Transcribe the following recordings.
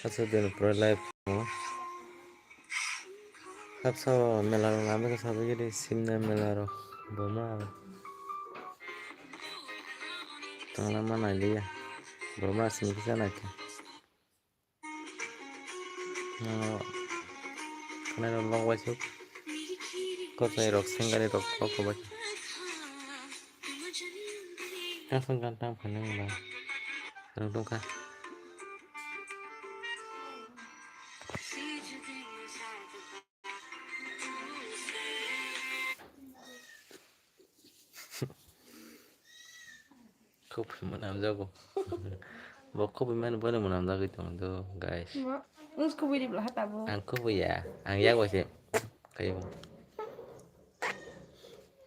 Kasudin pro life mo. Kapsa melaro nami kasabi jadi simna melaro boma. Tangla mana dia? Boma sim kisana ke. No, kana ro long wasu. Ko sai rok singari rok ko ba. Afan kantang kanang ba. Karang tungka. Kopi menam jago. Kopi mana boleh menam jago itu tuh guys. उसको भी belah tabu. Angku bu ya, ang ya sih kayak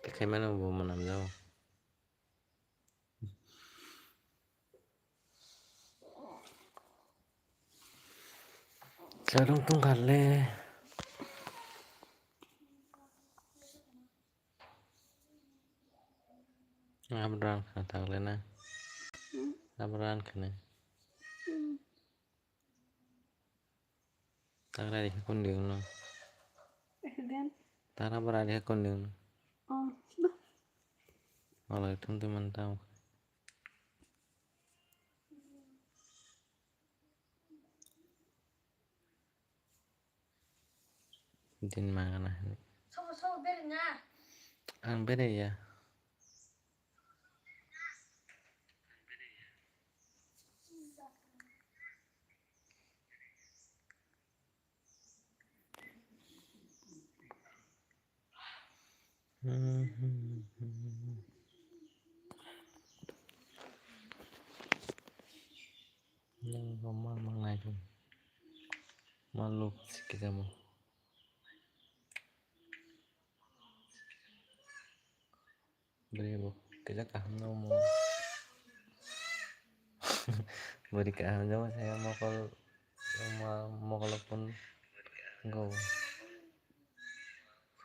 kayak mana bu menam jago. Sarung tungkal le. Ngamran kata lena. Ngamran kene. Tara di kunding no. Kemudian, Tara berada di kunding. oh, Kalau itu teman tahu. Din mana ni? so bernya. Ang beda ya. Yang rumah mana itu? Malu kita mau. Beri bu, kita kaham mau. Beri kaham jauh saya mau kalau pun go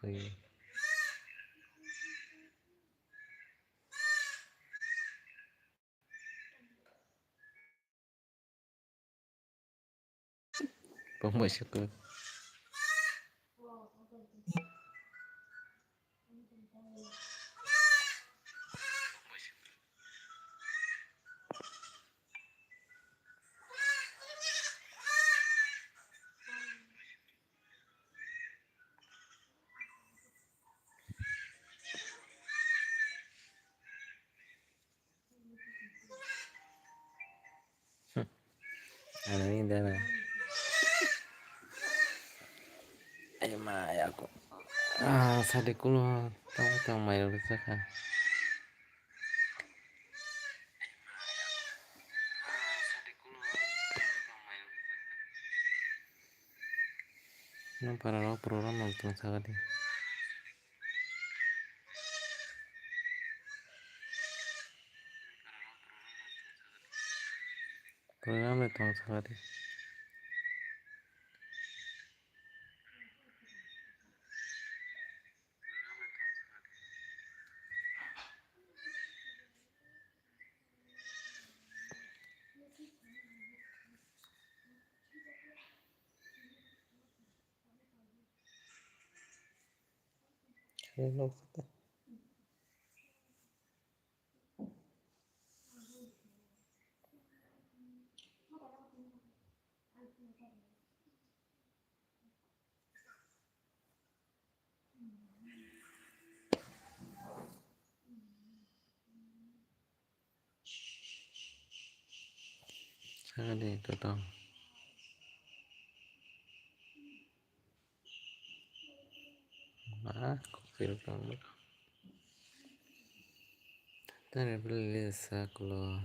free. Pemasuk ke. Ano ini dana. Ayo mah ya aku. Sadikulo tahu tahu main rusak kan. Ini para lo program nonton sekali. Program nonton sekali. Hello. Sekali itu toh. Kufir kamu. Tadi beli saklo.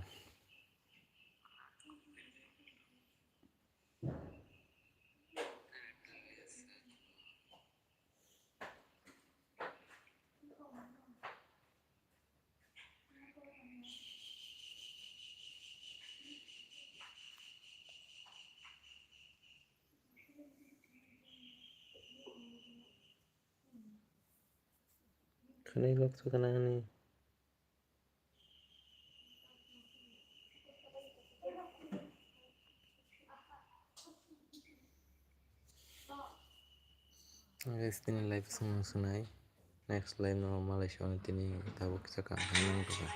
Kena ilok tu kena ni. Guys, tini live senang senai. Next live no Malaysia ni tini tahu kita kan senang tu kan.